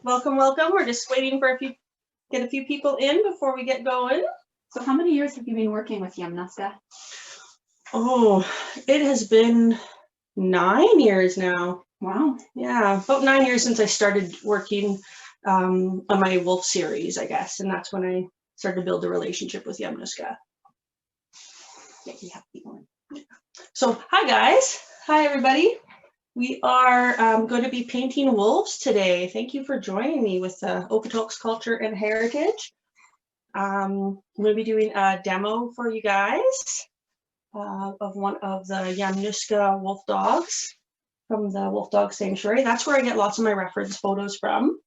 Welcome, welcome. We're just waiting for get a few people in before we get going. So how many years have you been working with Yamnuska? Oh, it has been 9 years now. Wow. Yeah, about 9 years since I started working on my wolf series, I guess. And that's when I started to build a relationship with Yamnuska. So hi guys. Hi everybody. We are going to be painting wolves today. Thank you for joining me with Okotoks Culture and Heritage. I'm going to be doing a demo for you guys of one of the Yamnuska Wolfdogs from the Wolfdog Sanctuary. That's where I get lots of my reference photos from.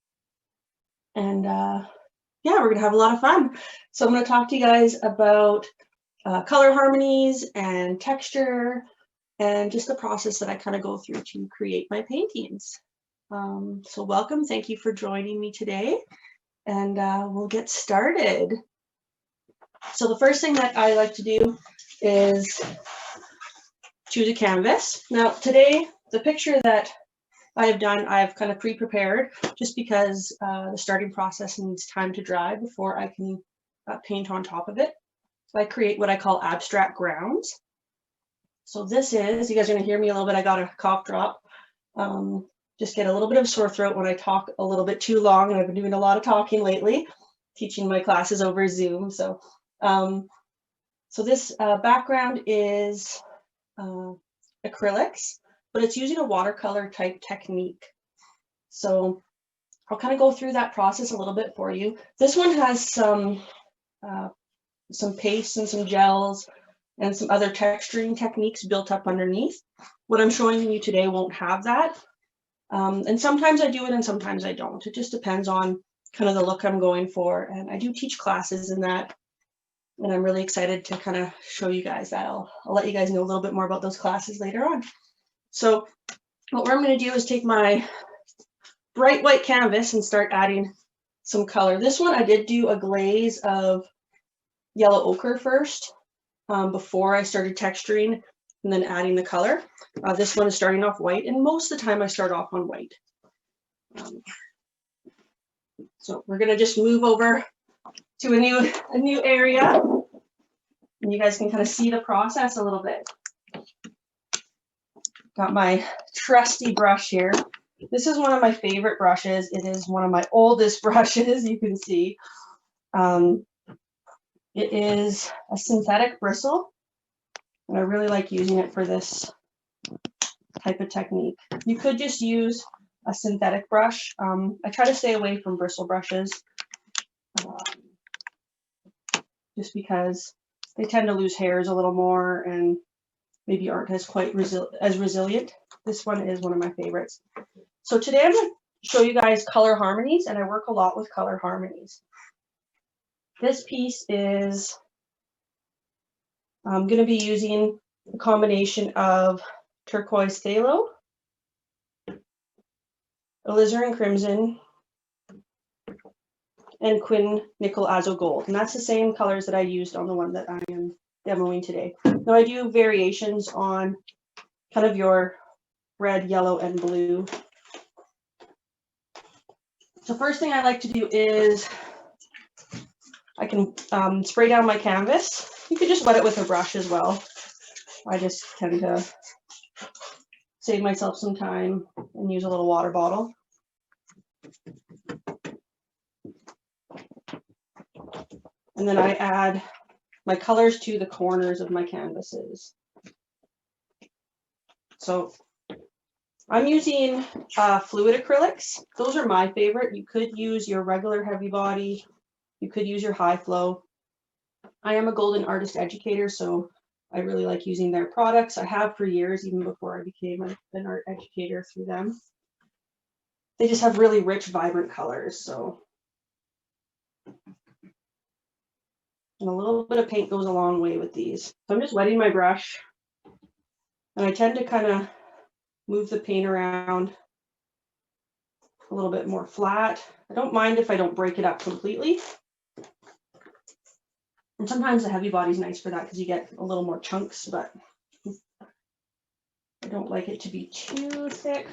And yeah, we're going to have a lot of fun. So I'm going to talk to you guys about color harmonies and texture, and just the process that I kind of go through to create my paintings. So welcome, thank you for joining me today, and we'll get started. So the first thing that I like to do is choose a canvas. Now today, the picture that I have done, I've kind of pre-prepared just because the starting process needs time to dry before I can paint on top of it. So I create what I call abstract grounds. So this is, you guys are going to hear me a little bit. I got a cough drop. Just get a little bit of sore throat when I talk a little bit too long. And I've been doing a lot of talking lately, teaching my classes over Zoom. So, so this background is acrylics, but it's using a watercolor type technique. So I'll kind of go through that process a little bit for you. This one has some pastes and some gels and some other texturing techniques built up underneath. What I'm showing you today won't have that. And sometimes I do it and sometimes I don't. It just depends on kind of the look I'm going for. And I do teach classes in that. And I'm really excited to kind of show you guys that. I'll let you guys know a little bit more about those classes later on. So what I'm going to do is take my bright white canvas and start adding some color. This one I did do a glaze of yellow ochre first. Before I started texturing and then adding the color. This one is starting off white, and most of the time I start off on white. So we're gonna just move over to a new area, and you guys can kind of see the process a little bit. Got my trusty brush here. This is one of my favorite brushes. It is one of my oldest brushes, you can see. It is a synthetic bristle, and I really like using it for this type of technique. You could just use a synthetic brush. I try to stay away from bristle brushes just because they tend to lose hairs a little more and maybe aren't as resilient. This one is one of my favorites. So today I'm going to show you guys color harmonies, and I work a lot with color harmonies. This piece is, I'm going to be using a combination of turquoise phthalo, alizarin crimson, and quin nickel azo gold. And that's the same colors that I used on the one that I am demoing today. Now I do variations on kind of your red, yellow, and blue. So first thing I like to do is I can spray down my canvas. You could just wet it with a brush as well. I just tend to save myself some time and use a little water bottle. And then I add my colors to the corners of my canvases. So I'm using fluid acrylics. Those are my favorite. You could use your regular heavy body. You could use your high flow. I am a Golden Artist educator, so I really like using their products. I have for years, even before I became an art educator through them. They just have really rich, vibrant colors. So, and a little bit of paint goes a long way with these. So I'm just wetting my brush, and I tend to kind of move the paint around a little bit more flat. I don't mind if I don't break it up completely. And sometimes the heavy body is nice for that because you get a little more chunks, but I don't like it to be too thick.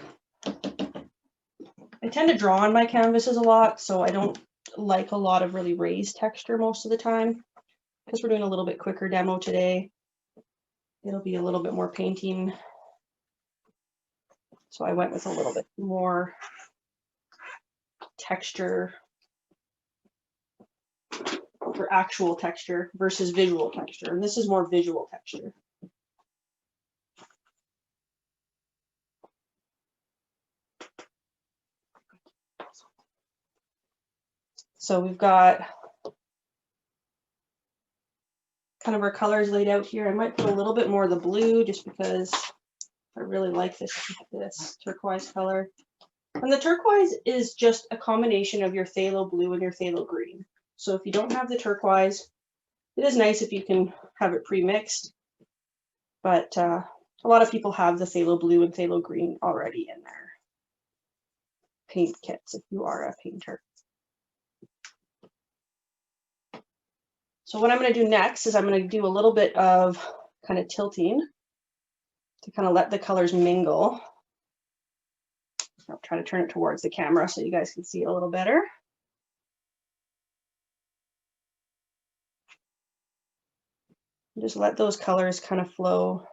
I tend to draw on my canvases a lot, so I don't like a lot of really raised texture most of the time. Because we're doing a little bit quicker demo today, it'll be a little bit more painting. So I went with a little bit more texture for actual texture versus visual texture. And this is more visual texture. So we've got kind of our colors laid out here. I might put a little bit more of the blue just because I really like this turquoise color. And the turquoise is just a combination of your phthalo blue and your phthalo green. So if you don't have the turquoise, it is nice if you can have it pre-mixed, but a lot of people have the phthalo blue and phthalo green already in their paint kits if you are a painter. So what I'm going to do next is I'm going to do a little bit of kind of tilting to kind of let the colors mingle. I'll try to turn it towards the camera so you guys can see it a little better. Just let those colors kind of flow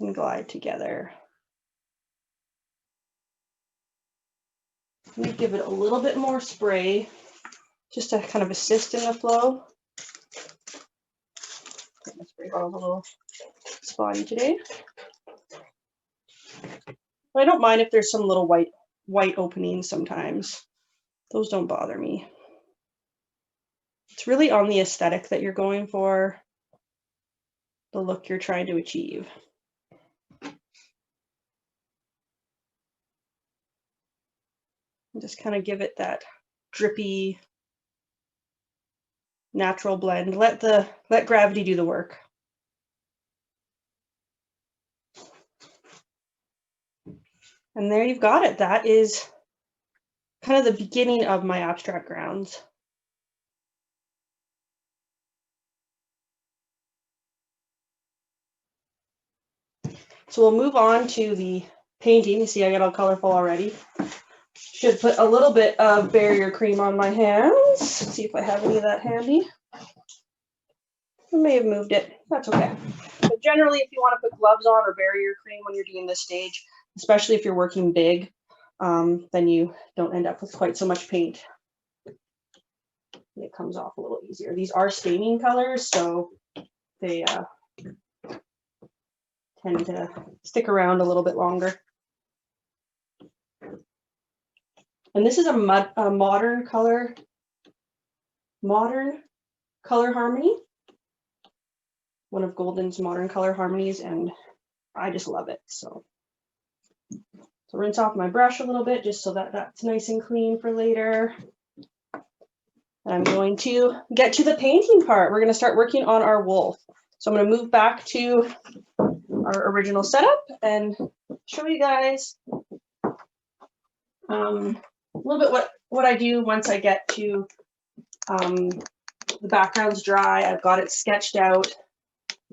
and glide together. Let me give it a little bit more spray just to kind of assist in the flow. My spray bottle's a little spotty today. But I don't mind if there's some little white openings sometimes. Those don't bother me. It's really on the aesthetic that you're going for, the look you're trying to achieve. And just kind of give it that drippy, natural blend. Let gravity do the work. And there you've got it. That is kind of the beginning of my abstract grounds. So we'll move on to the painting. You see I got all colorful already. Should put a little bit of barrier cream on my hands. Let's see if I have any of that handy. I may have moved it. That's okay. But generally, if you want to put gloves on or barrier cream when you're doing this stage, especially if you're working big, then you don't end up with quite so much paint. It comes off a little easier. These are staining colors, so they tend to stick around a little bit longer. And this is a modern color harmony. One of Golden's modern color harmonies, and I just love it. So rinse off my brush a little bit just so that that's nice and clean for later. And I'm going to get to the painting part. We're going to start working on our wolf. So I'm going to move back to our original setup and show you guys a little bit what I do once I get to the background's dry. I've got it sketched out,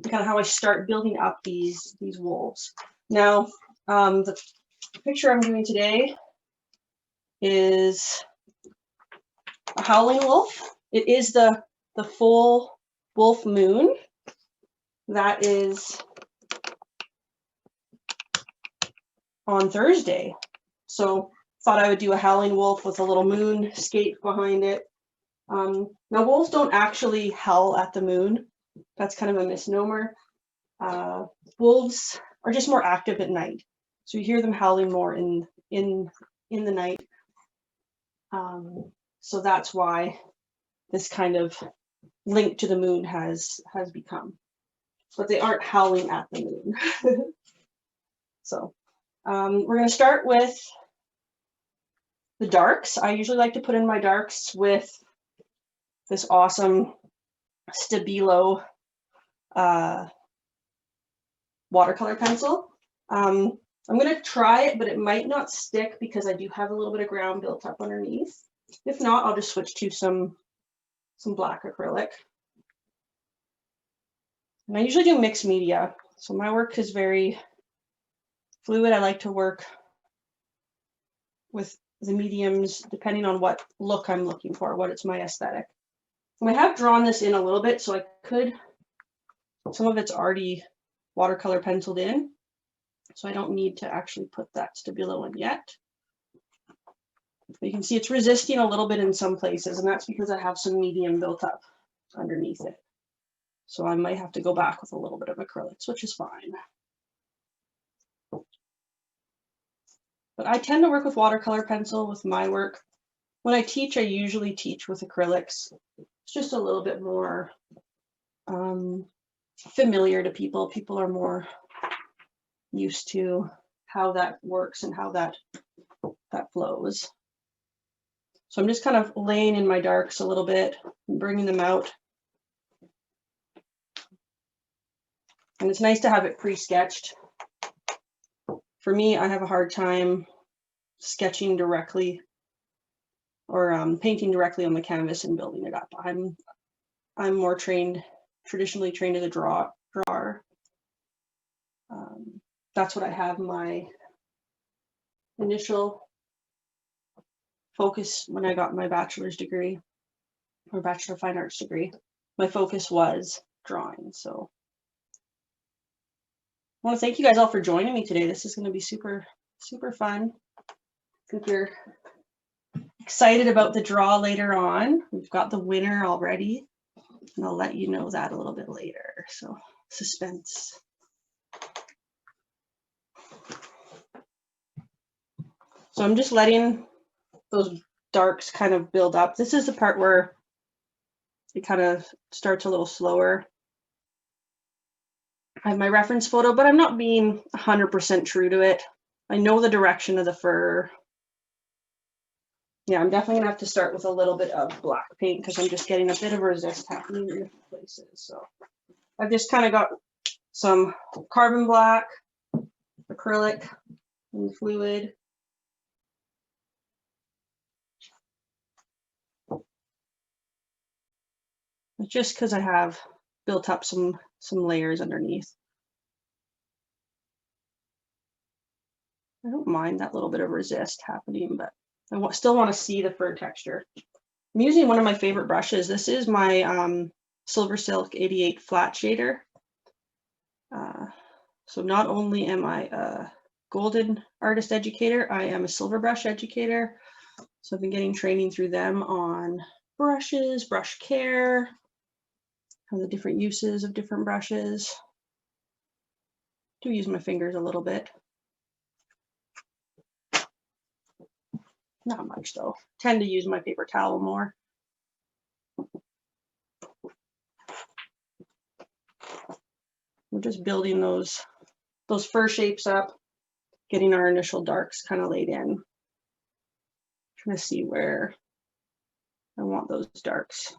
kind of how I start building up these wolves. Now, the picture I'm doing today is a howling wolf. It is the full wolf moon. That is on Thursday. So thought I would do a howling wolf with a little moon scape behind it. Now wolves don't actually howl at the moon. That's kind of a misnomer. Wolves are just more active at night. So you hear them howling more in the night. So that's why this kind of link to the moon has become. But they aren't howling at the moon. So we're going to start with the darks. I usually like to put in my darks with this awesome Stabilo watercolor pencil. I'm going to try it, but it might not stick because I do have a little bit of ground built up underneath. If not, I'll just switch to some black acrylic. And I usually do mixed media. So my work is very fluid. I like to work with the mediums depending on what look I'm looking for, what it's my aesthetic. And I have drawn this in a little bit, so I could, some of it's already watercolor penciled in, so I don't need to actually put that Stabilo in yet. But you can see it's resisting a little bit in some places, and that's because I have some medium built up underneath it. So I might have to go back with a little bit of acrylics, which is fine. But I tend to work with watercolor pencil with my work. When I teach, I usually teach with acrylics. It's just a little bit more familiar to people. People are more used to how that works and how that flows. So I'm just kind of laying in my darks a little bit and bringing them out. And it's nice to have it pre-sketched. For me, I have a hard time sketching directly or painting directly on the canvas and building it up. I'm more traditionally trained as a drawer. That's what I have my initial focus when I got my bachelor's degree or Bachelor of Fine Arts degree. My focus was drawing. So I want to thank you guys all for joining me today. This is going to be super, super fun. I think you're excited about the draw later on. We've got the winner already, and I'll let you know that a little bit later. So suspense. So I'm just letting those darks kind of build up. This is the part where it kind of starts a little slower. I have my reference photo, but I'm not being 100% true to it. I know the direction of the fur. Yeah, I'm definitely gonna have to start with a little bit of black paint because I'm just getting a bit of resist happening in different places. So I've just kind of got some carbon black, acrylic, and fluid. Just because I have built up some layers underneath. I don't mind that little bit of resist happening, but I still want to see the fur texture. I'm using one of my favorite brushes. This is my Silver Silk 88 flat shader. So not only am I a golden artist educator, I am a silver brush educator. So I've been getting training through them on brushes, brush care, and the different uses of different brushes. I do use my fingers a little bit. Not much though. Tend to use my paper towel more. We're just building those fur shapes up, getting our initial darks kind of laid in. Trying to see where I want those darks.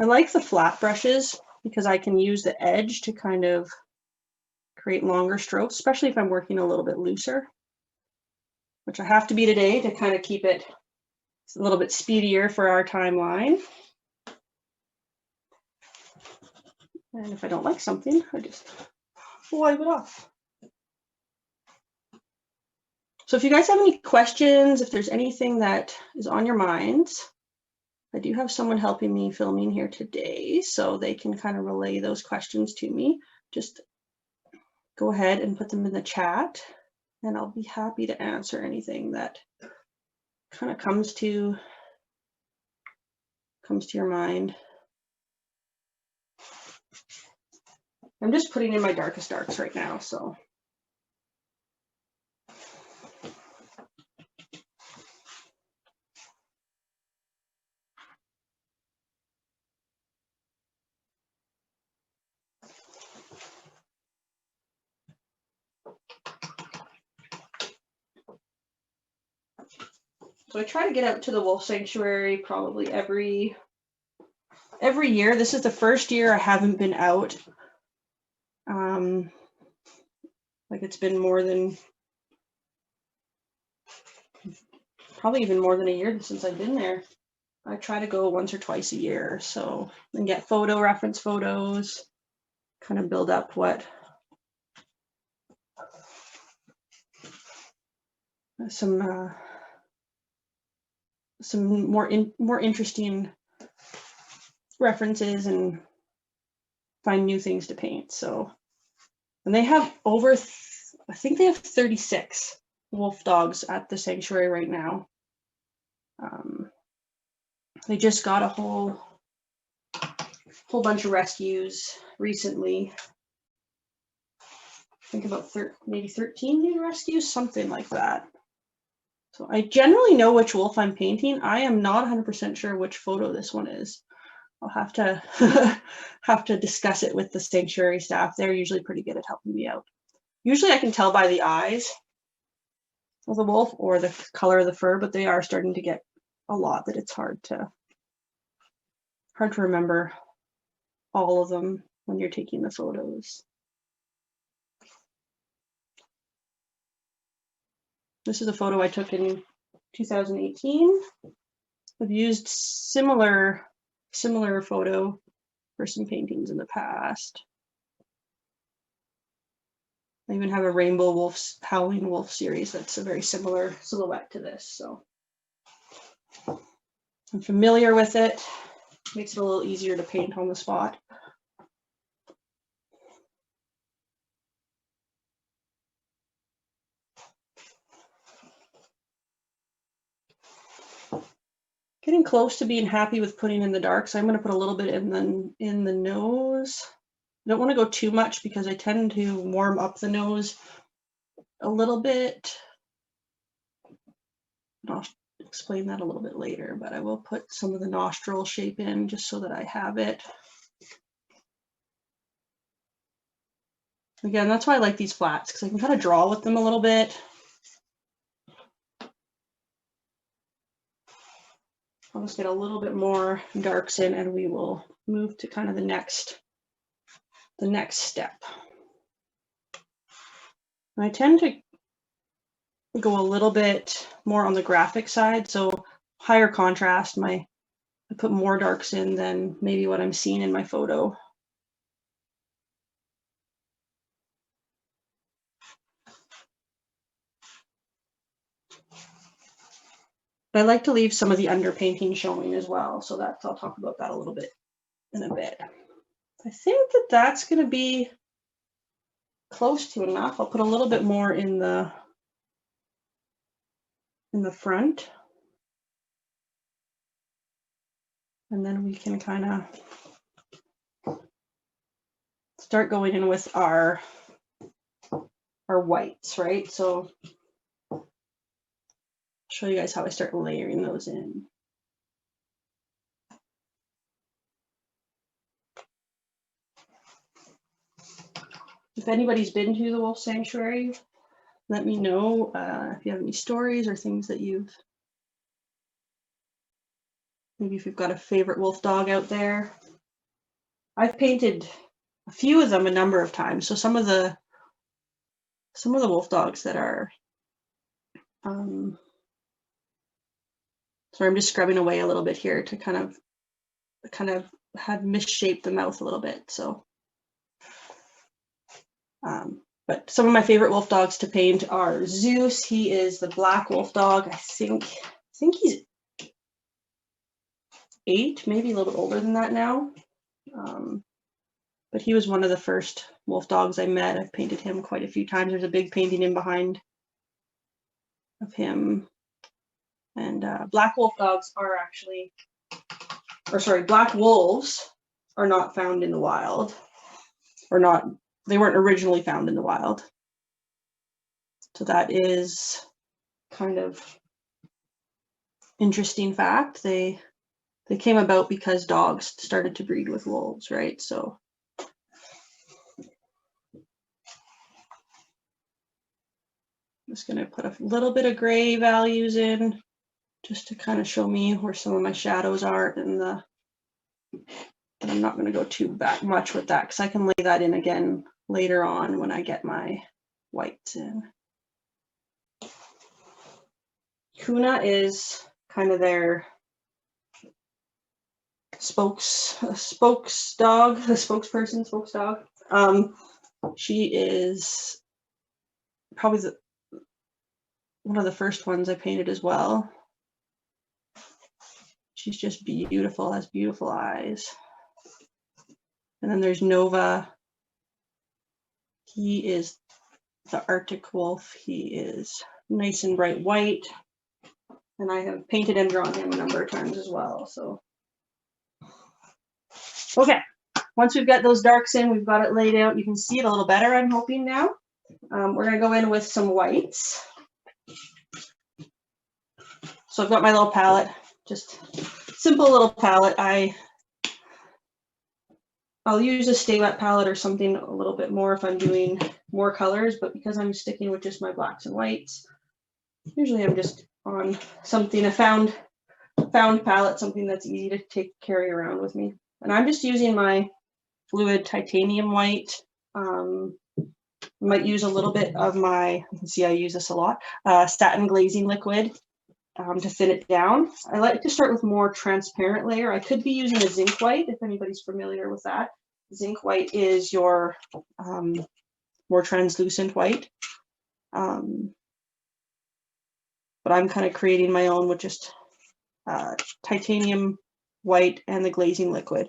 I like the flat brushes because I can use the edge to kind of create longer strokes, especially if I'm working a little bit looser, which I have to be today to kind of keep it a little bit speedier for our timeline. And if I don't like something, I just wipe it off. So if you guys have any questions, if there's anything that is on your minds, I do have someone helping me filming here today, so they can kind of relay those questions to me. Just go ahead and put them in the chat, and I'll be happy to answer anything that kind of comes to your mind. I'm just putting in my darkest darks right now, so. So I try to get out to the wolf sanctuary probably every year. This is the first year I haven't been out. Like it's been probably even more than a year since I've been there. I try to go once or twice a year, so and get reference photos, kind of build up what some more interesting references and find new things to paint. So, and they have over, I think they have 36 wolf dogs at the sanctuary right now. They just got a whole bunch of rescues recently. I think about maybe 13 new rescues, something like that. So I generally know which wolf I'm painting. I am not 100% sure which photo this one is. I'll have to have to discuss it with the sanctuary staff. They're usually pretty good at helping me out. Usually I can tell by the eyes of the wolf or the color of the fur, but they are starting to get a lot that it's hard to remember all of them when you're taking the photos. This is a photo I took in 2018. I've used similar photo for some paintings in the past. I even have a Rainbow Wolf's Howling Wolf series that's a very similar silhouette to this, so I'm familiar with it. Makes it a little easier to paint on the spot. Getting close to being happy with putting in the dark, so I'm going to put a little bit in the nose. I don't want to go too much because I tend to warm up the nose a little bit. I'll explain that a little bit later, but I will put some of the nostril shape in just so that I have it. Again, that's why I like these flats, because I can kind of draw with them a little bit. I'll just get a little bit more darks in and we will move to kind of the next step. And I tend to go a little bit more on the graphic side, so higher contrast. I put more darks in than maybe what I'm seeing in my photo. But I like to leave some of the underpainting showing as well, so I'll talk about that a little bit in a bit. I think that's going to be close to enough. I'll put a little bit more in the front, and then we can kind of start going in with our whites, right? So I'll show you guys how I start layering those in. If anybody's been to the Wolf Sanctuary, let me know if you have any stories or things that maybe if you've got a favorite wolf dog out there. I've painted a few of them a number of times. So some of the wolf dogs that are, sorry, I'm just scrubbing away a little bit here to kind of had misshaped the mouth a little bit. So, but some of my favorite wolf dogs to paint are Zeus. He is the black wolf dog. I think he's 8, maybe a little bit older than that now. But he was one of the first wolf dogs I met. I've painted him quite a few times. There's a big painting in behind of him. And black wolf dogs are actually, black wolves are not found in the wild, they weren't originally found in the wild. So that is kind of interesting fact. They came about because dogs started to breed with wolves, right? So I'm just going to put a little bit of gray values in just to kind of show me where some of my shadows are but I'm not going to go too much with that because I can lay that in again later on when I get my whites in. Kuna is kind of their spokes dog. She is probably one of the first ones I painted as well. She's just beautiful, has beautiful eyes. And then there's Nova. He is the Arctic wolf. He is nice and bright white. And I have painted and drawn him a number of times as well. So, okay. Once we've got those darks in, we've got it laid out. You can see it a little better, I'm hoping now. We're going to go in with some whites. So I've got my little palette, just simple little palette. I'll use a Stay Wet palette or something a little bit more if I'm doing more colors, but because I'm sticking with just my blacks and whites, usually I'm just on something, a found palette, something that's easy to carry around with me. And I'm just using my fluid titanium white. Might use a little bit of my, you can see I use this a lot, satin glazing liquid to thin it down. I like to start with more transparent layer. I could be using a zinc white if anybody's familiar with that. Zinc white is your more translucent white. But I'm kind of creating my own with just titanium white and the glazing liquid.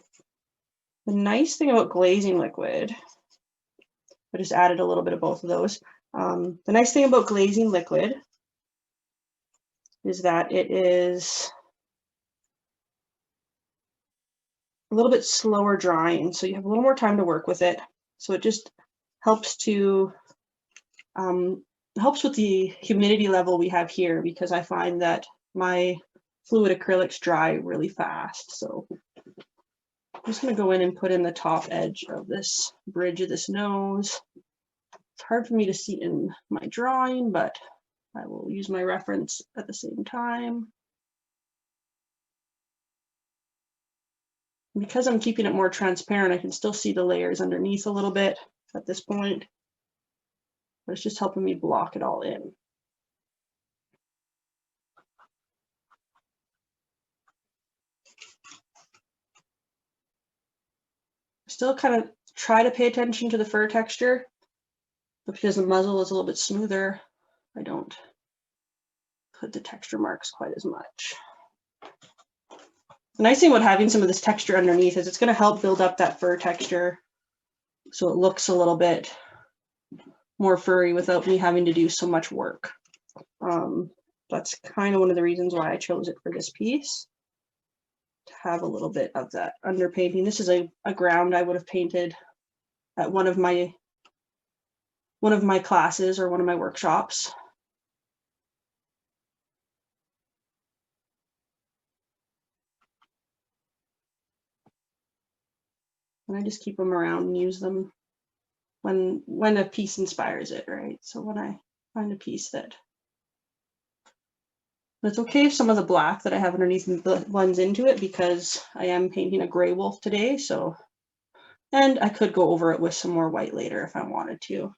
The nice thing about glazing liquid, I just added a little bit of both of those. The nice thing about glazing liquid is that it is a little bit slower drying, so you have a little more time to work with it. So it just helps to helps with the humidity level we have here, because I find that my fluid acrylics dry really fast. So I'm just going to go in and put in the top edge of this bridge of this nose. It's hard for me to see in my drawing, but I will use my reference at the same time. Because I'm keeping it more transparent, I can still see the layers underneath a little bit at this point, but it's just helping me block it all in. Still kind of try to pay attention to the fur texture, but because the muzzle is a little bit smoother, I don't put the texture marks quite as much. The nice thing about having some of this texture underneath is it's going to help build up that fur texture so it looks a little bit more furry without me having to do so much work. That's kind of one of the reasons why I chose it for this piece, to have a little bit of that underpainting. This is a ground I would have painted at one of my classes or one of my workshops. And I just keep them around and use them when a piece inspires it, right? So when I find a piece that, it's okay if some of the black that I have underneath blends into it, because I am painting a gray wolf today. So, and I could go over it with some more white later if I wanted to.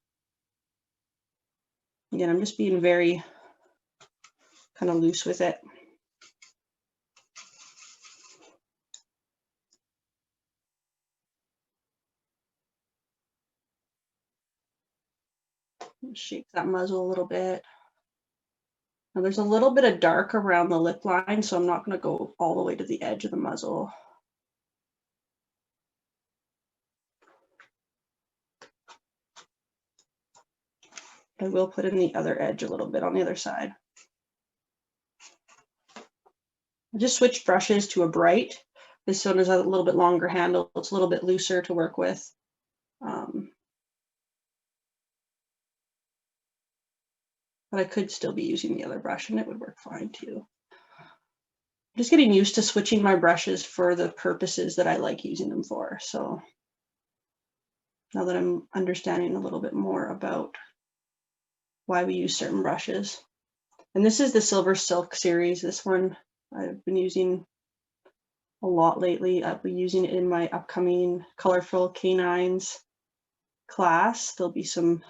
Again, I'm just being very kind of loose with it. Shape that muzzle a little bit. Now there's a little bit of dark around the lip line, so I'm not going to go all the way to the edge of the muzzle. I will put in the other edge a little bit on the other side. I just switched brushes to a bright. This one is a little bit longer handle. It's a little bit looser to work with. But I could still be using the other brush and it would work fine too. I'm just getting used to switching my brushes for the purposes that I like using them for. So now that I'm understanding a little bit more about why we use certain brushes. And this is the Silver Silk series. This one I've been using a lot lately. I'll be using it in my upcoming Colorful Canines class. There'll be some,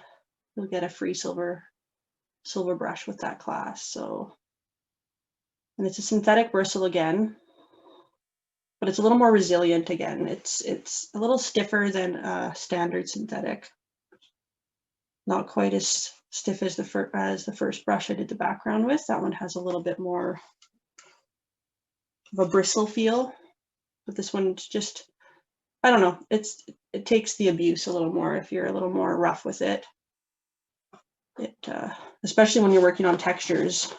you'll get a free silver brush with that class. So, and it's a synthetic bristle again, but it's a little more resilient again. It's a little stiffer than a standard synthetic. Not quite as stiff as the first brush I did the background with. That one has a little bit more of a bristle feel, but this one's just, I don't know, it takes the abuse a little more if you're a little more rough with it. Especially when you're working on textures,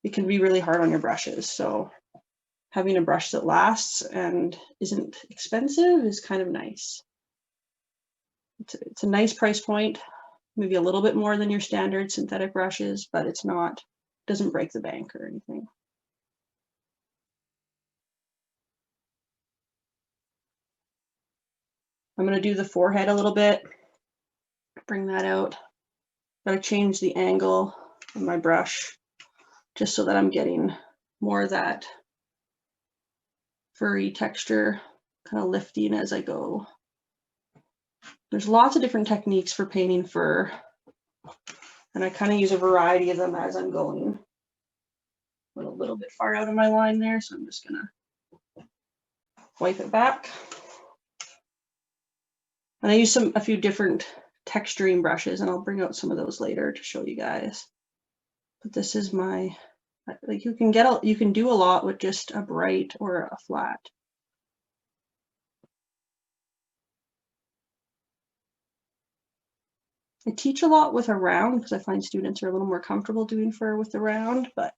it can be really hard on your brushes. So having a brush that lasts and isn't expensive is kind of nice. It's a nice price point, maybe a little bit more than your standard synthetic brushes, but it's not, doesn't break the bank or anything. I'm going to do the forehead a little bit, bring that out. Gotta change the angle of my brush just so that I'm getting more of that furry texture, kind of lifting as I go. There's lots of different techniques for painting fur, and I kind of use a variety of them as I'm going. Went a little bit far out of my line there, so I'm just gonna wipe it back. And I use a few different texturing brushes, and I'll bring out some of those later to show you guys. But this is my, like, you can do a lot with just a bright or a flat. I teach a lot with a round because I find students are a little more comfortable doing fur with the round, but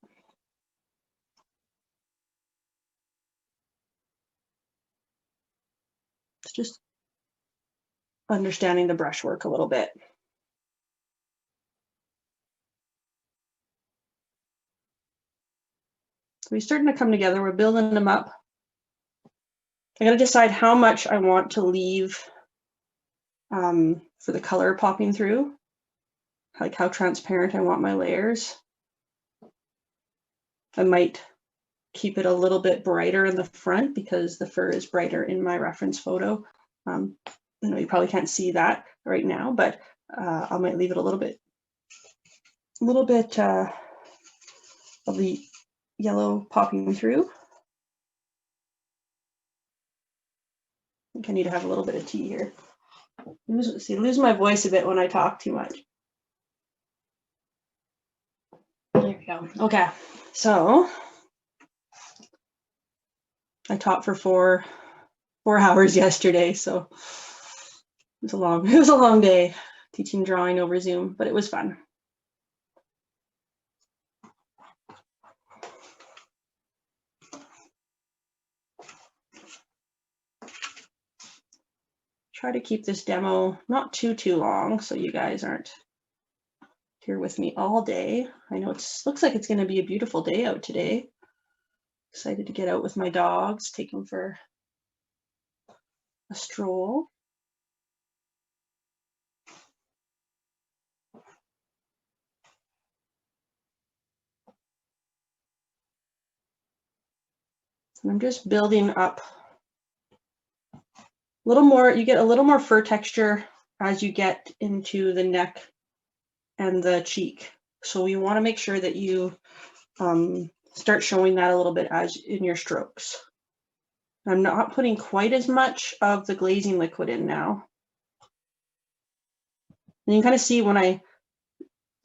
it's just understanding the brushwork a little bit. So we're starting to come together. We're building them up. I got to decide how much I want to leave for the color popping through, like how transparent I want my layers. I might keep it a little bit brighter in the front because the fur is brighter in my reference photo. I know you probably can't see that right now, but I might leave it a little bit of the yellow popping through. I think I need to have a little bit of tea here. Lose my voice a bit when I talk too much. There we go. Okay, so I taught for four hours yesterday, so it was a long day teaching drawing over Zoom, but it was fun. Try to keep this demo not too long so you guys aren't here with me all day. I know looks like it's going to be a beautiful day out today. Excited to get out with my dogs, take them for a stroll. And I'm just building up a little more. You get a little more fur texture as you get into the neck and the cheek. So you want to make sure that you start showing that a little bit as in your strokes. I'm not putting quite as much of the glazing liquid in now. And you can kind of see when I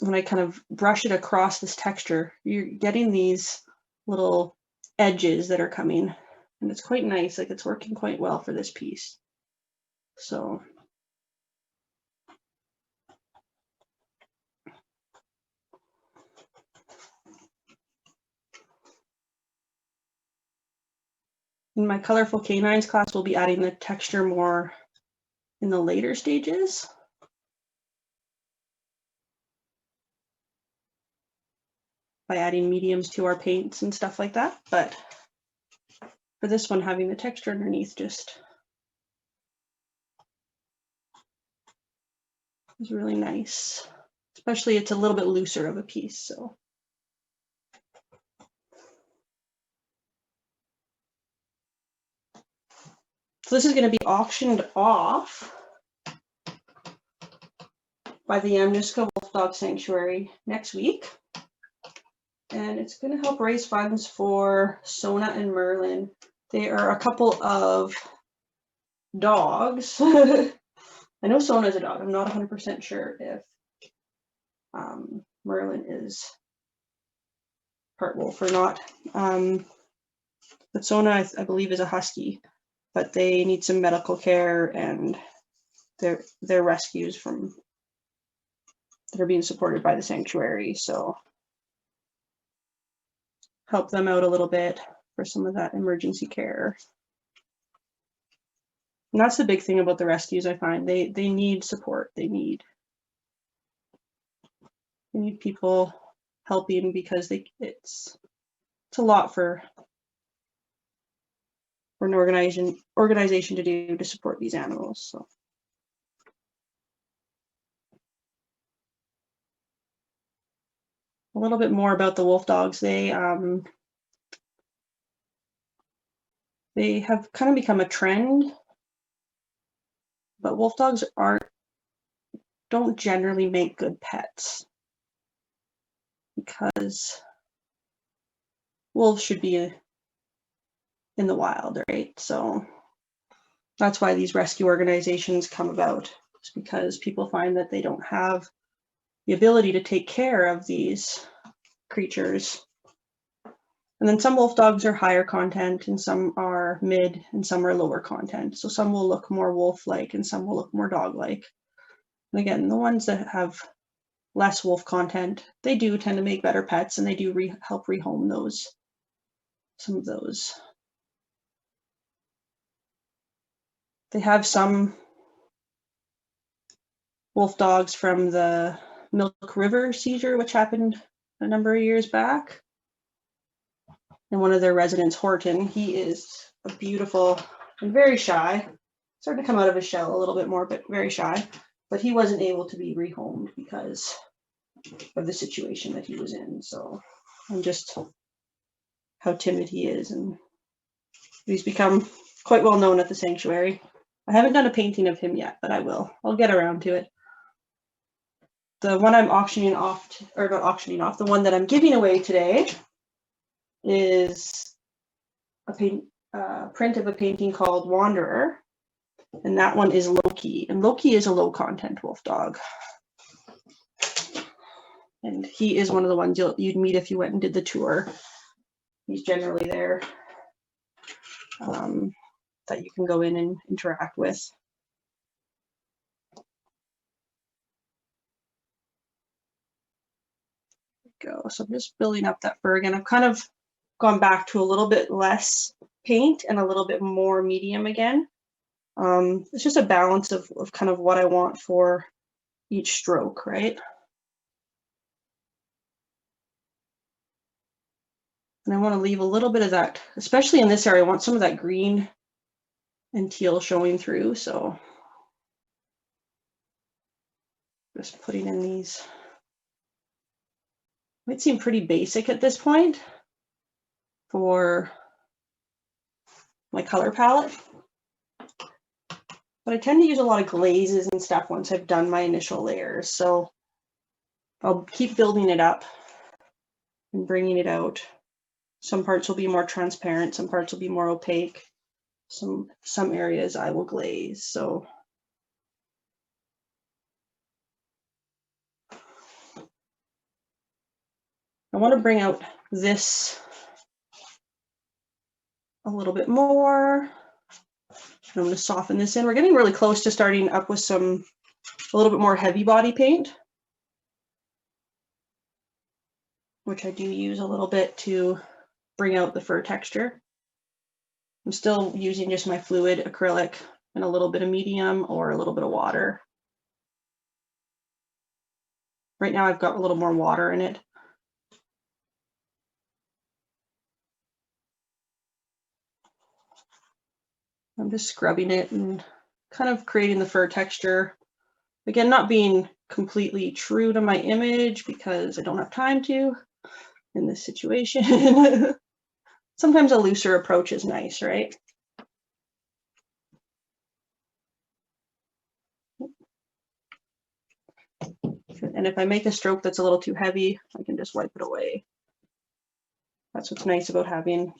kind of brush it across this texture, you're getting these little edges that are coming, and it's quite nice. Like, it's working quite well for this piece. So in my colorful canines class, we'll be adding the texture more in the later stages. By adding mediums to our paints and stuff like that. But for this one, having the texture underneath just is really nice. Especially it's a little bit looser of a piece, so. So this is going to be auctioned off by the Yamnuska Wolfdog Sanctuary next week. And it's going to help raise funds for Sona and Merlin. They are a couple of dogs. I know Sona's a dog. I'm not 100% sure if Merlin is part wolf or not. But Sona, I believe, is a husky, but they need some medical care, and they're rescues from that are being supported by the sanctuary. So help them out a little bit for some of that emergency care. And that's the big thing about the rescues, I find. They need support. They need people helping, because it's a lot for an organization to do to support these animals. So a little bit more about the wolf dogs. They have kind of become a trend, but wolf dogs don't generally make good pets, because wolves should be in the wild, right? So that's why these rescue organizations come about. It's because people find that they don't have the ability to take care of these creatures. And then some wolf dogs are higher content, and some are mid, and some are lower content. So some will look more wolf-like, and some will look more dog-like. And again, the ones that have less wolf content, they do tend to make better pets, and they do help rehome some of those. They have some wolf dogs from the Milk River seizure, which happened a number of years back. And one of their residents, Horton, he is a beautiful and very shy, starting to come out of his shell a little bit more, but very shy. But he wasn't able to be rehomed because of the situation that he was in. So, and just how timid he is. And he's become quite well known at the sanctuary. I haven't done a painting of him yet, but I will. I'll get around to it. The one I'm auctioning off, or not auctioning off, the one that I'm giving away today is a print of a painting called Wanderer, and that one is Loki, and Loki is a low content wolf dog, and he is one of the ones you'd meet if you went and did the tour. He's generally there that you can go in and interact with. Go. So I'm just building up that fur again. I've kind of gone back to a little bit less paint and a little bit more medium again. It's just a balance of kind of what I want for each stroke, right? And I want to leave a little bit of that, especially in this area. I want some of that green and teal showing through. So just putting in these. Might seem pretty basic at this point for my color palette, but I tend to use a lot of glazes and stuff once I've done my initial layers. So I'll keep building it up and bringing it out. Some parts will be more transparent, some parts will be more opaque. Some areas I will glaze. So I want to bring out this a little bit more. I'm going to soften this in. We're getting really close to starting up with a little bit more heavy body paint, which I do use a little bit to bring out the fur texture. I'm still using just my fluid acrylic and a little bit of medium or a little bit of water. Right now I've got a little more water in it. I'm just scrubbing it and kind of creating the fur texture. Again, not being completely true to my image because I don't have time to in this situation. Sometimes a looser approach is nice, right? And if I make a stroke that's a little too heavy, I can just wipe it away. That's what's nice about having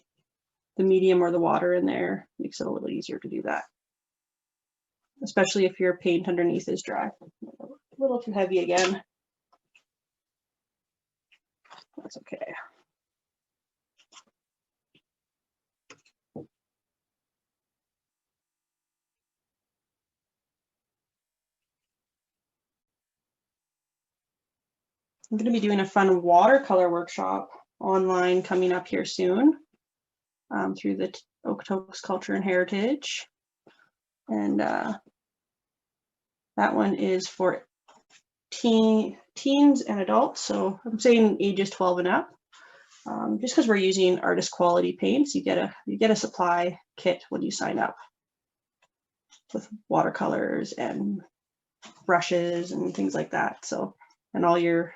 the medium or the water in there. Makes it a little easier to do that, especially if your paint underneath is dry. A little too heavy again. That's okay. I'm going to be doing a fun watercolor workshop online coming up here soon through the Okotoks Culture and Heritage. And that one is for teens and adults. So I'm saying ages 12 and up. Just because we're using artist quality paints, you get a supply kit when you sign up with watercolors and brushes and things like that. So, and all your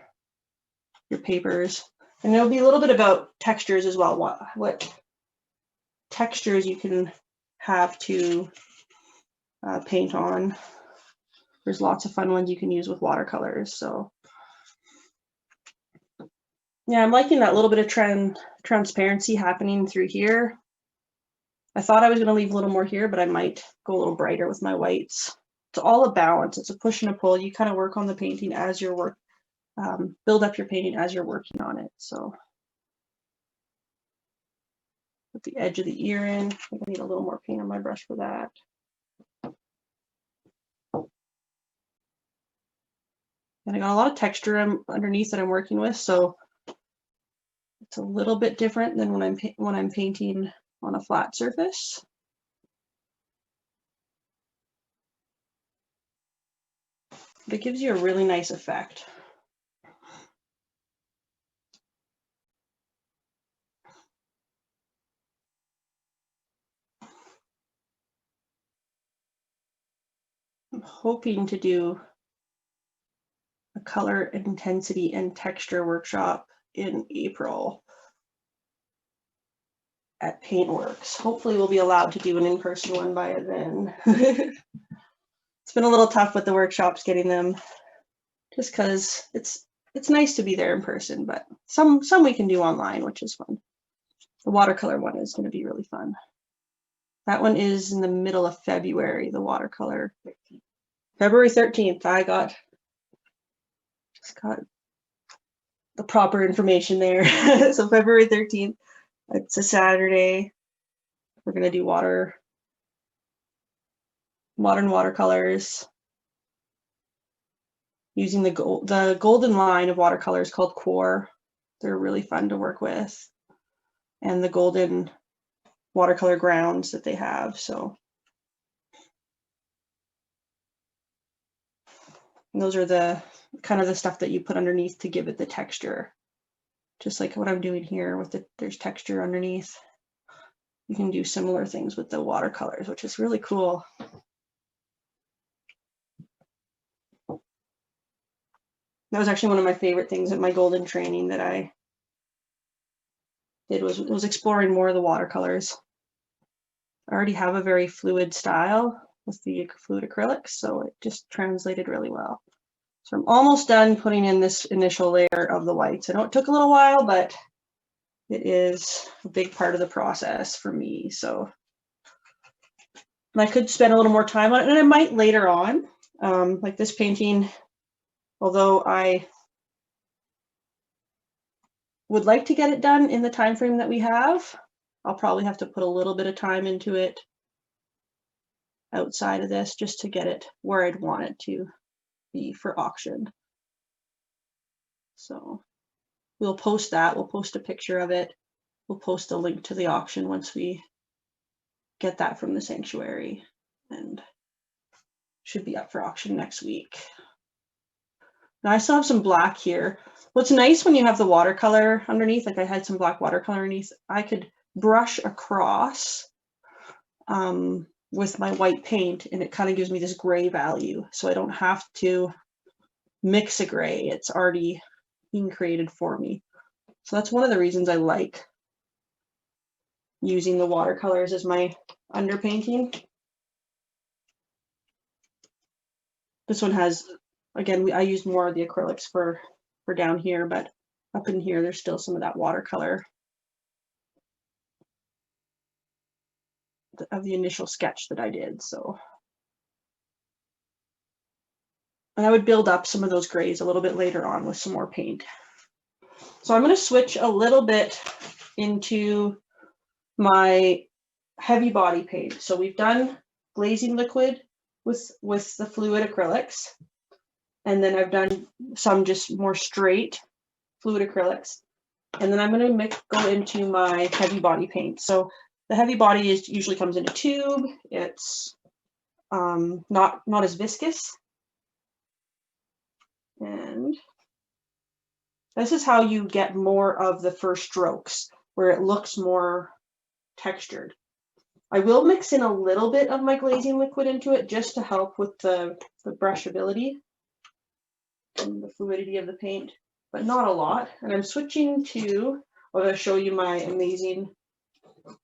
papers, and there'll be a little bit about textures as well. What textures you can have to paint on. There's lots of fun ones you can use with watercolors. So yeah, I'm liking that little bit of transparency happening through here. I thought I was going to leave a little more here, but I might go a little brighter with my whites. It's all a balance. It's a push and a pull. You kind of work on the painting as you're build up your painting as you're working on it. So put the edge of the ear in. I think I need a little more paint on my brush for that. And I got a lot of texture underneath that I'm working with, so it's a little bit different than when I'm painting on a flat surface. But it gives you a really nice effect. I'm hoping to do a color intensity and texture workshop in April at Paintworks. Hopefully we'll be allowed to do an in-person one by then. It's been a little tough with the workshops getting them, just because it's nice to be there in person, but some we can do online, which is fun. The watercolor one is going to be really fun. That one is in the middle of February, the watercolor. February 13th, I just got the proper information there. So February 13th, it's a Saturday. We're going to do modern watercolors using the golden line of watercolors called Core. They're really fun to work with. And the golden watercolor grounds that they have. So and those are the kind of the stuff that you put underneath to give it the texture. Just like what I'm doing here with there's texture underneath. You can do similar things with the watercolors, which is really cool. That was actually one of my favorite things at my golden training that I did was exploring more of the watercolors. I already have a very fluid style with the fluid acrylics, so it just translated really well. So I'm almost done putting in this initial layer of the whites. I know it took a little while, but it is a big part of the process for me. So and I could spend a little more time on it, and I might later on. Like this painting, although I would like to get it done in the time frame that we have, I'll probably have to put a little bit of time into it outside of this just to get it where I'd want it to be for auction. So we'll post that. We'll post a picture of it. We'll post a link to the auction once we get that from the sanctuary, and should be up for auction next week. Now I still have some black here. What's nice when you have the watercolor underneath, like I had some black watercolor underneath, I could brush across with my white paint, and it kind of gives me this gray value. So I don't have to mix a gray. It's already being created for me. So that's one of the reasons I like using the watercolors as my underpainting. This one has, again, I used more of the acrylics for down here, but up in here, there's still some of that watercolor of the initial sketch that I did. So, and I would build up some of those grays a little bit later on with some more paint. So I'm going to switch a little bit into my heavy body paint. So we've done glazing liquid with the fluid acrylics, and then I've done some just more straight fluid acrylics, and then I'm going to go into my heavy body paint. So the heavy body usually comes in a tube. It's not as viscous, and this is how you get more of the first strokes, where it looks more textured. I will mix in a little bit of my glazing liquid into it just to help with the brushability and the fluidity of the paint, but not a lot. And I'm switching to, I'm going to show you my amazing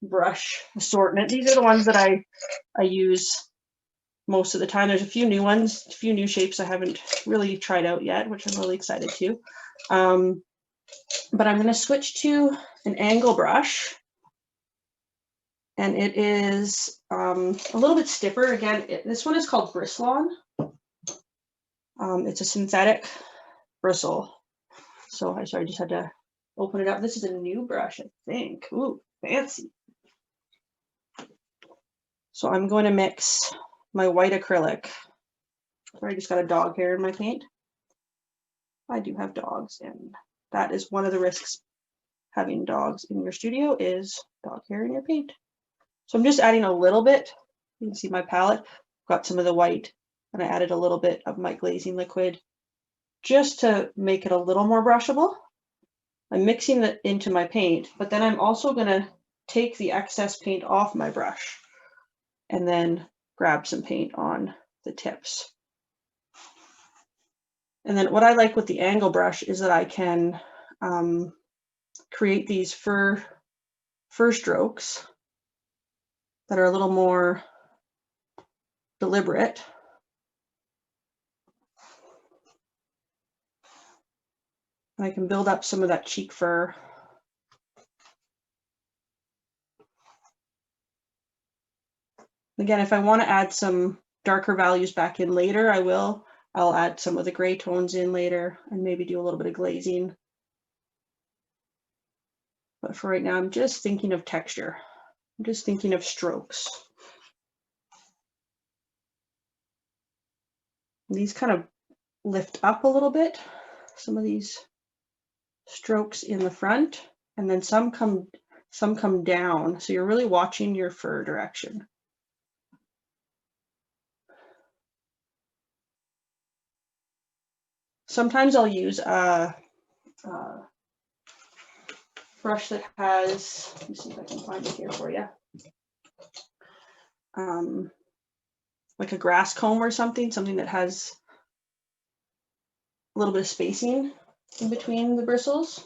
brush assortment. These are the ones that I use most of the time. There's a few new ones, a few new shapes I haven't really tried out yet, which I'm really excited to. But I'm going to switch to an angle brush, and it is a little bit stiffer. Again, this one is called Bristlon. It's a synthetic bristle. So I just had to open it up. This is a new brush, I think. Ooh, fancy. So I'm going to mix my white acrylic. I just got a dog hair in my paint. I do have dogs, and that is one of the risks having dogs in your studio is dog hair in your paint. So I'm just adding a little bit. You can see my palette. Got some of the white, and I added a little bit of my glazing liquid just to make it a little more brushable. I'm mixing it into my paint, but then I'm also going to take the excess paint off my brush and then grab some paint on the tips. And then what I like with the angle brush is that I can create these fur strokes that are a little more deliberate. And I can build up some of that cheek fur. Again, if I want to add some darker values back in later, I will. I'll add some of the gray tones in later and maybe do a little bit of glazing. But for right now, I'm just thinking of texture. I'm just thinking of strokes. These kind of lift up a little bit, some of these strokes in the front, and then some come down. So you're really watching your fur direction. Sometimes I'll use a brush that has, let me see if I can find it here for you. Like a grass comb or something that has a little bit of spacing in between the bristles.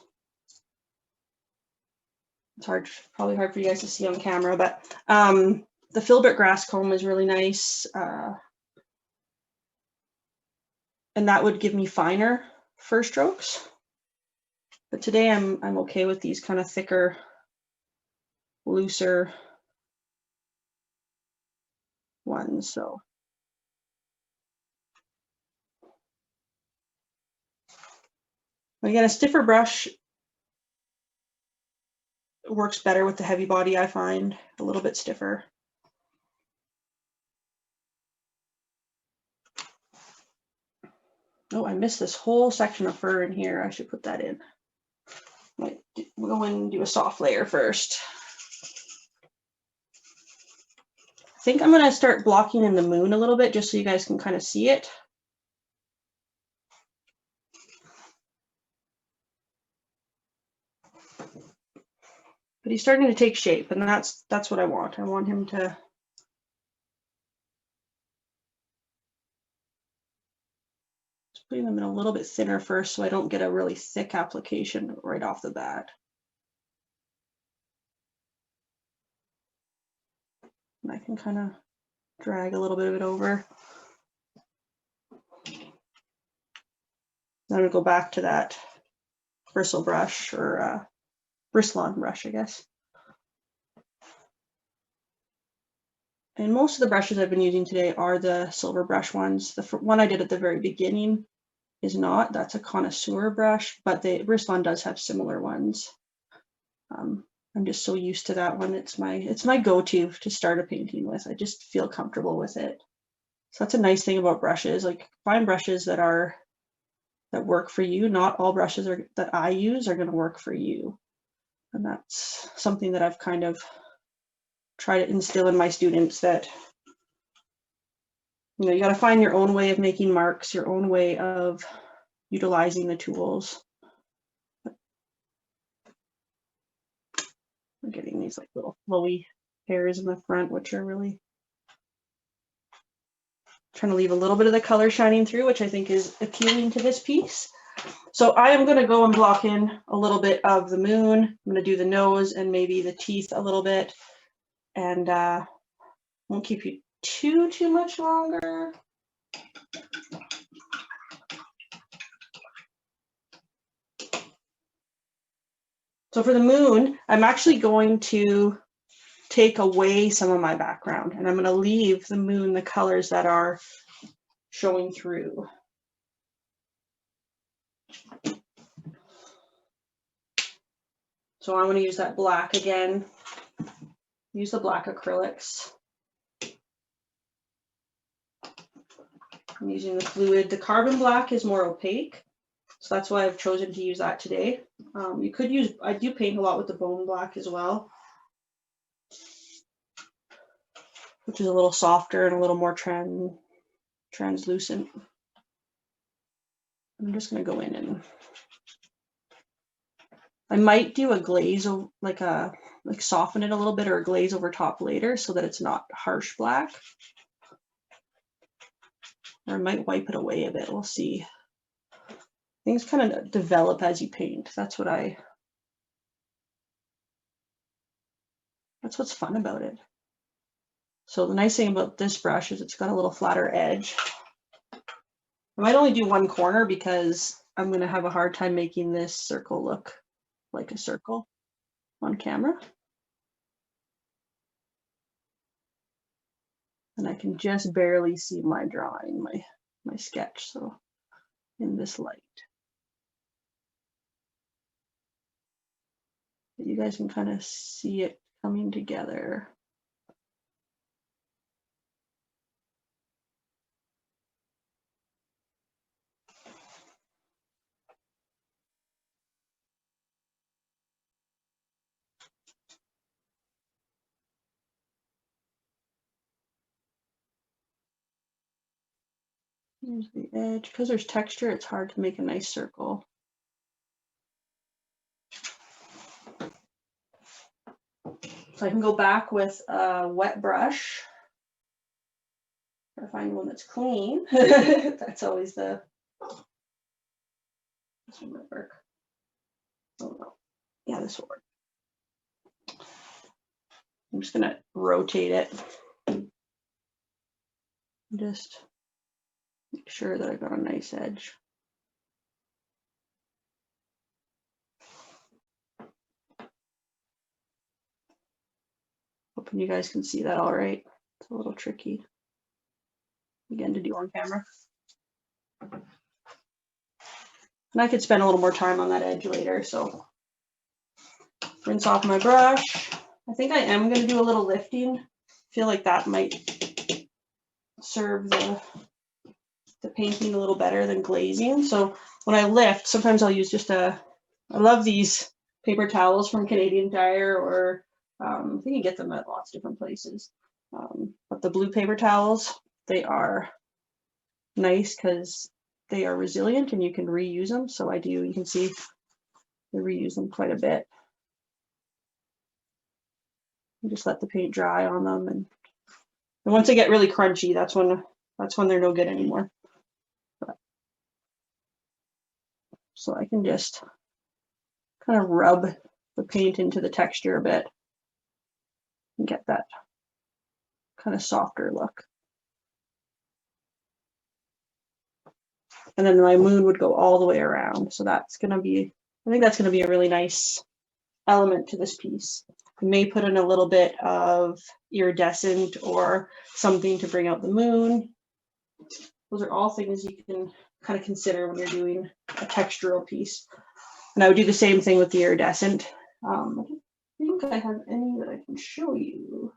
It's probably hard for you guys to see on camera, but the filbert grass comb is really nice. And that would give me finer fur strokes. But today I'm okay with these kind of thicker, looser ones. So again, a stiffer brush works better with the heavy body, I find, a little bit stiffer. Oh, I missed this whole section of fur in here. I should put that in. Might go in and do a soft layer first. I think I'm going to start blocking in the moon a little bit just so you guys can kind of see it. But he's starting to take shape, and that's what I want. I want him to putting them in a little bit thinner first so I don't get a really thick application right off the bat. And I can kind of drag a little bit of it over. Then we'll go back to that bristle brush or Bristlon brush, I guess. And most of the brushes I've been using today are the silver brush ones. The one I did at the very beginning is not. That's a connoisseur brush, but the Risslon does have similar ones. I'm just so used to that one. It's my go-to to start a painting with. I just feel comfortable with it. So that's a nice thing about brushes. Like, find brushes that work for you. Not all brushes that I use are going to work for you. And that's something that I've kind of tried to instill in my students, that you got to find your own way of making marks, your own way of utilizing the tools. I'm getting these like little flowy hairs in the front, which are really trying to leave a little bit of the color shining through, which I think is appealing to this piece. So I am going to go and block in a little bit of the moon. I'm going to do the nose and maybe the teeth a little bit, and won't keep you too much longer. So for the moon, I'm actually going to take away some of my background, and I'm going to leave the moon the colors that are showing through. So I'm going to use that black again. Use the black acrylics. I'm using the fluid. The carbon black is more opaque, so that's why I've chosen to use that today. You could use, I do paint a lot with the bone black as well, which is a little softer and a little more translucent. I'm just going to go in and I might do a glaze, like soften it a little bit, or a glaze over top later so that it's not harsh black. Or I might wipe it away a bit. We'll see. Things kind of develop as you paint. That's what's fun about it. So the nice thing about this brush is it's got a little flatter edge. I might only do one corner because I'm going to have a hard time making this circle look like a circle on camera. And I can just barely see my drawing, my sketch, so in this light. But you guys can kind of see it coming together. Here's the edge. Because there's texture, it's hard to make a nice circle. So I can go back with a wet brush. Gotta find one that's clean. That's always the. This one might work. Oh no. Yeah, this will work. I'm just gonna rotate it. Just make sure that I got a nice edge. Hoping you guys can see that all right. It's a little tricky, again, to do on camera. And I could spend a little more time on that edge later, so rinse off my brush. I think I am going to do a little lifting. I feel like that might serve the painting a little better than glazing. So when I lift, sometimes I'll use just I love these paper towels from Canadian Tire, or I think you get them at lots of different places. But the blue paper towels, they are nice because they are resilient and you can reuse them. So you can see I reuse them quite a bit. You just let the paint dry on them, and once they get really crunchy, that's when they're no good anymore. So I can just kind of rub the paint into the texture a bit and get that kind of softer look. And then my moon would go all the way around. So I think that's going to be a really nice element to this piece. I may put in a little bit of iridescent or something to bring out the moon. Those are all things you can kind of consider when you're doing a textural piece. And I would do the same thing with the iridescent. I don't think I have any that I can show you.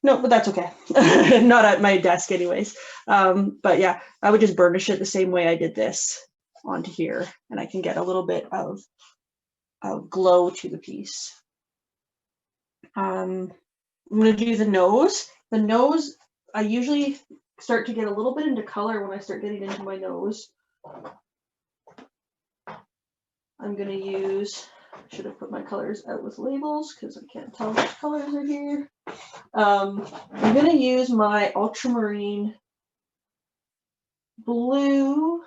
No, but that's okay. Not at my desk anyways. But yeah, I would just burnish it the same way I did this onto here, and I can get a little bit of glow to the piece. I'm going to do the nose. The nose, I usually start to get a little bit into color when I start getting into my nose. I'm going to use, I should have put my colors out with labels because I can't tell which colors are here. I'm going to use my Ultramarine Blue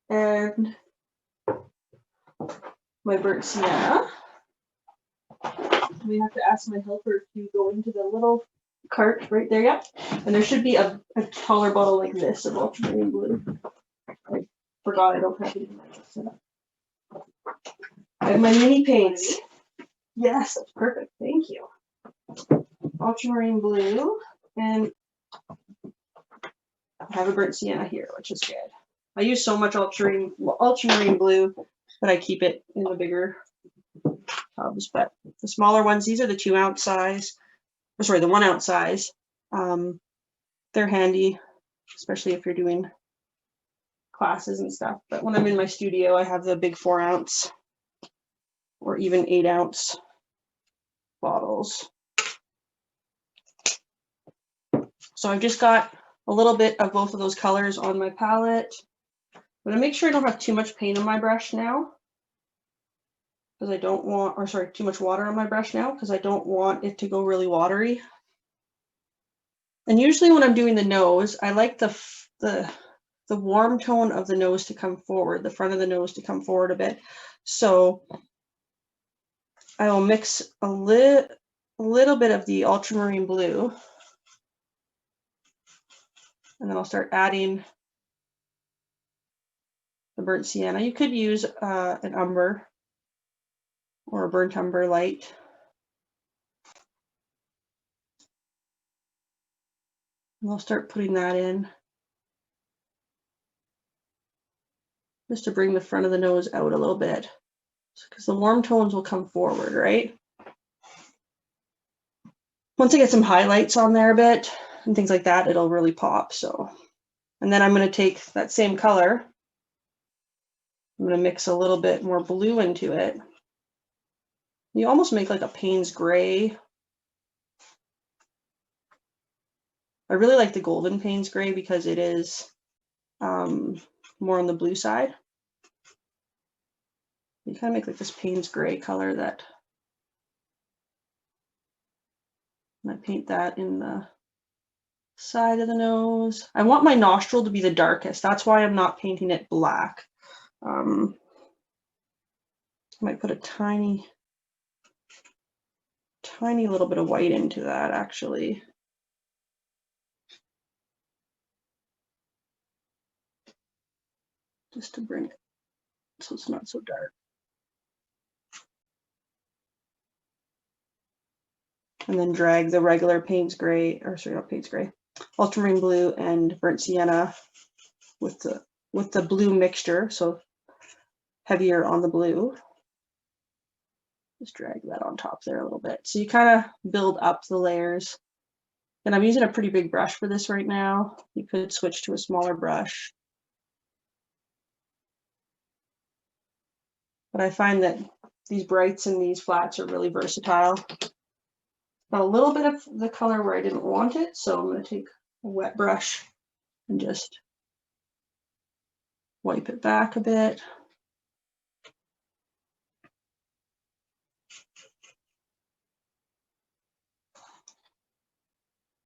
and my Burnt Sienna. We have to ask my helper to go into the little cart right there, yep. And there should be a taller bottle like this of Ultramarine Blue. I forgot I don't have it in my setup. I have my mini paints. Yes, that's perfect. Thank you. Ultramarine Blue, and I have a Burnt Sienna here, which is good. I use so much Ultramarine Blue that I keep it in the bigger tubs, but the smaller ones, these are the 2 ounce size, or sorry, the 1 ounce size. They're handy, especially if you're doing classes and stuff. But when I'm in my studio, I have the big 4 ounce or even 8 ounce bottles. So I've just got a little bit of both of those colors on my palette. I'm gonna make sure I don't have too much paint on my brush now, because I don't want, or sorry, too much water on my brush now, because I don't want it to go really watery. And usually when I'm doing the nose, I like the warm tone of the nose to come forward, the front of the nose to come forward a bit. So I will mix a little bit of the Ultramarine Blue, and then I'll start adding the Burnt Sienna. You could use an umber or a burnt umber light. And I'll start putting that in just to bring the front of the nose out a little bit, because the warm tones will come forward, right? Once I get some highlights on there a bit and things like that, it'll really pop. So, and then I'm going to take that same color. I'm going to mix a little bit more blue into it. You almost make like a Payne's gray. I really like the golden Payne's gray because it is more on the blue side. You kind of make like this Payne's gray color that, and I paint that in the side of the nose. I want my nostril to be the darkest. That's why I'm not painting it black. I might put a tiny little bit of white into that actually. Just to bring it so it's not so dark. And then drag the regular Payne's gray, or sorry, not Payne's gray, Ultramarine Blue and Burnt Sienna with the blue mixture, so heavier on the blue. Just drag that on top there a little bit. So you kind of build up the layers. And I'm using a pretty big brush for this right now. You could switch to a smaller brush. But I find that these brights and these flats are really versatile. Got a little bit of the color where I didn't want it, so I'm going to take a wet brush and just wipe it back a bit.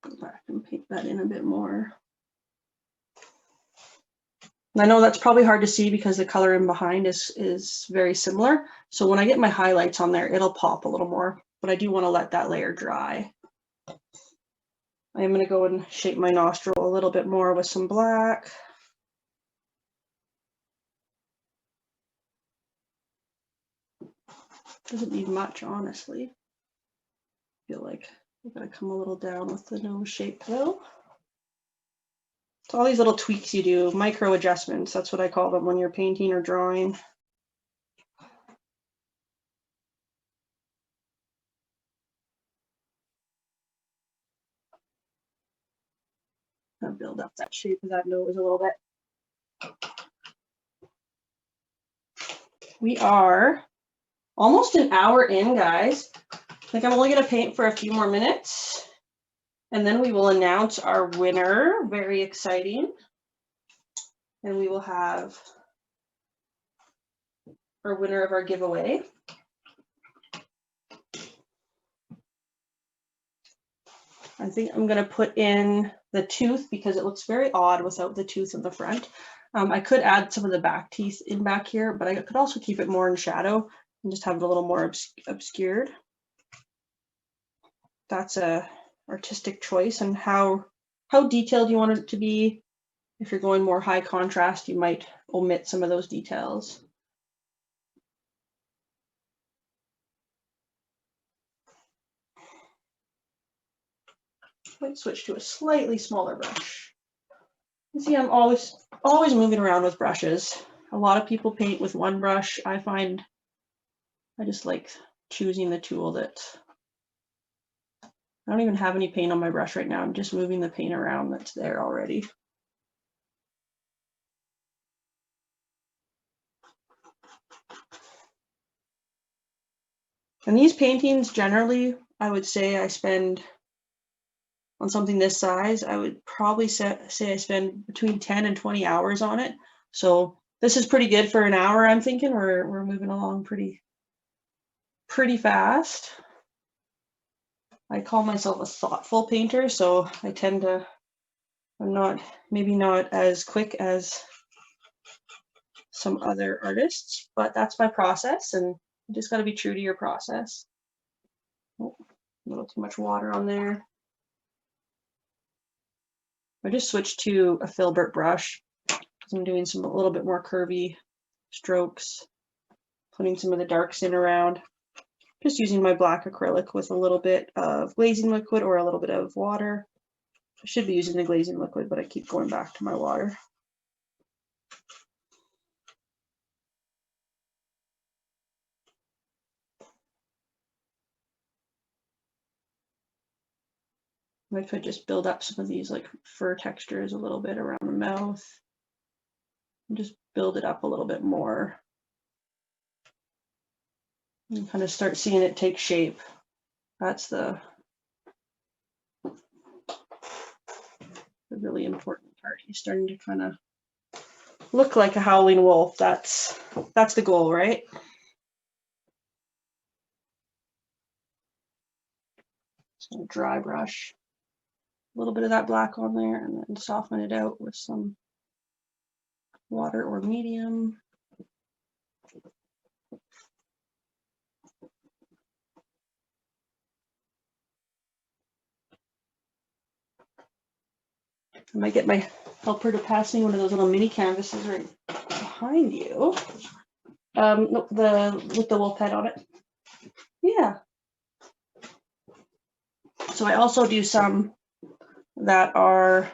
Go back and paint that in a bit more. And I know that's probably hard to see because the color in behind is very similar. So when I get my highlights on there, it'll pop a little more, but I do want to let that layer dry. I am going to go and shape my nostril a little bit more with some black. Doesn't need much, honestly. I feel like I'm going to come a little down with the nose shape though. It's all these little tweaks you do, micro adjustments. That's what I call them when you're painting or drawing. I'll build up that shape of that nose a little bit. We are almost an hour in, guys. I think I'm only going to paint for a few more minutes, and then we will announce our winner. Very exciting. And we will have our winner of our giveaway. I think I'm going to put in the tooth because it looks very odd without the tooth in the front. I could add some of the back teeth in back here, but I could also keep it more in shadow and just have it a little more obscured. That's a artistic choice, and how detailed you want it to be. If you're going more high contrast, you might omit some of those details. Might switch to a slightly smaller brush. You see, I'm always moving around with brushes. A lot of people paint with one brush. I find I just like choosing the tool that I don't even have any paint on my brush right now. I'm just moving the paint around that's there already. And these paintings, generally, I would say I spend, on something this size, I would probably say I spend between 10 and 20 hours on it. So this is pretty good for an hour, I'm thinking. We're moving along pretty fast. I call myself a thoughtful painter, so I tend to, maybe not as quick as some other artists, but that's my process, and you just got to be true to your process. Oh, a little too much water on there. I just switched to a filbert brush because I'm doing a little bit more curvy strokes, putting some of the darks in around. Just using my black acrylic with a little bit of glazing liquid or a little bit of water. I should be using the glazing liquid, but I keep going back to my water. I could just build up some of these like fur textures a little bit around the mouth and just build it up a little bit more. And kind of start seeing it take shape. That's the really important part. He's starting to kind of look like a howling wolf. That's the goal, right? So dry brush, a little bit of that black on there, and then soften it out with some water or medium. I might get my helper to pass me one of those little mini canvases right behind you. No, with the wolf head on it. Yeah. So I also do some that are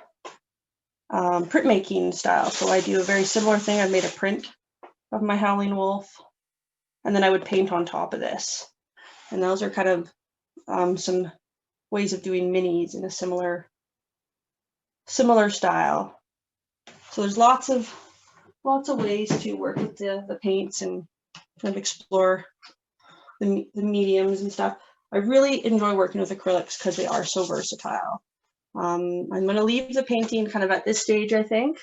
printmaking style. So I do a very similar thing. I made a print of my howling wolf, and then I would paint on top of this. And those are kind of some ways of doing minis in a similar style. So there's lots of ways to work with the paints and kind of explore the mediums and stuff. I really enjoy working with acrylics because they are so versatile. I'm going to leave the painting kind of at this stage, I think,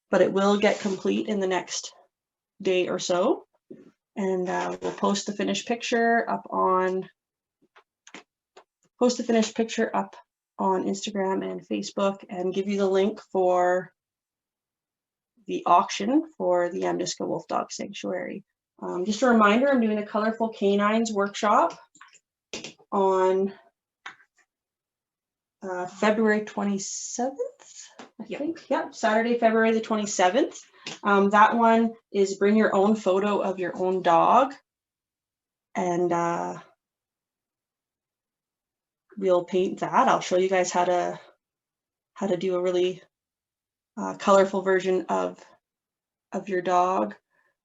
but it will get complete in the next day or so. And we'll post the finished picture up on Instagram and Facebook, and give you the link for the auction for the Yamnuska Wolfdog Sanctuary. Just a reminder, I'm doing a Colorful Canines workshop on February 27th, I think. Yep, Saturday, February the 27th. That one is bring your own photo of your own dog, and we'll paint that. I'll show you guys how to do a really colorful version of your dog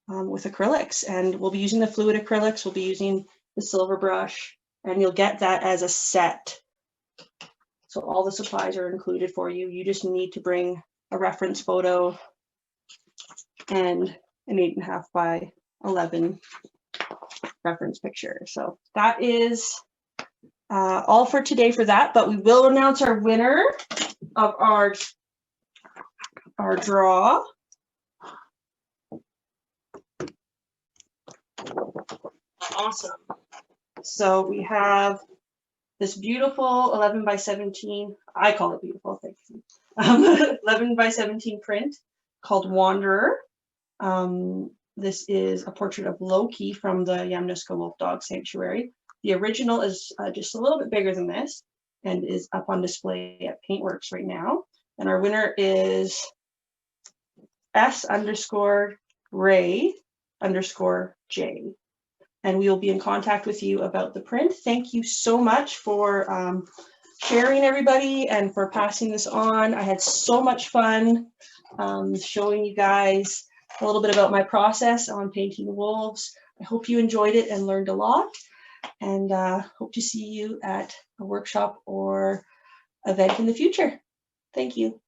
with acrylics. And we'll be using the fluid acrylics, we'll be using the silver brush, and you'll get that as a set. So all the supplies are included for you. You just need to bring a reference photo and an 8.5 by 11 reference picture. So that is all for today for that, but we will announce our winner of our draw. Awesome. So we have this beautiful 11 by 17, I call it beautiful, thank you. 11 by 17 print called Wanderer. This is a portrait of Loki from the Yamnuska Wolfdog Sanctuary. The original is just a little bit bigger than this and is up on display at Paintworks right now. And our winner is S_Ray_J. And we will be in contact with you about the print. Thank you so much for sharing, everybody, and for passing this on. I had so much fun showing you guys a little bit about my process on painting wolves. I hope you enjoyed it and learned a lot, and hope to see you at a workshop or event in the future. Thank you.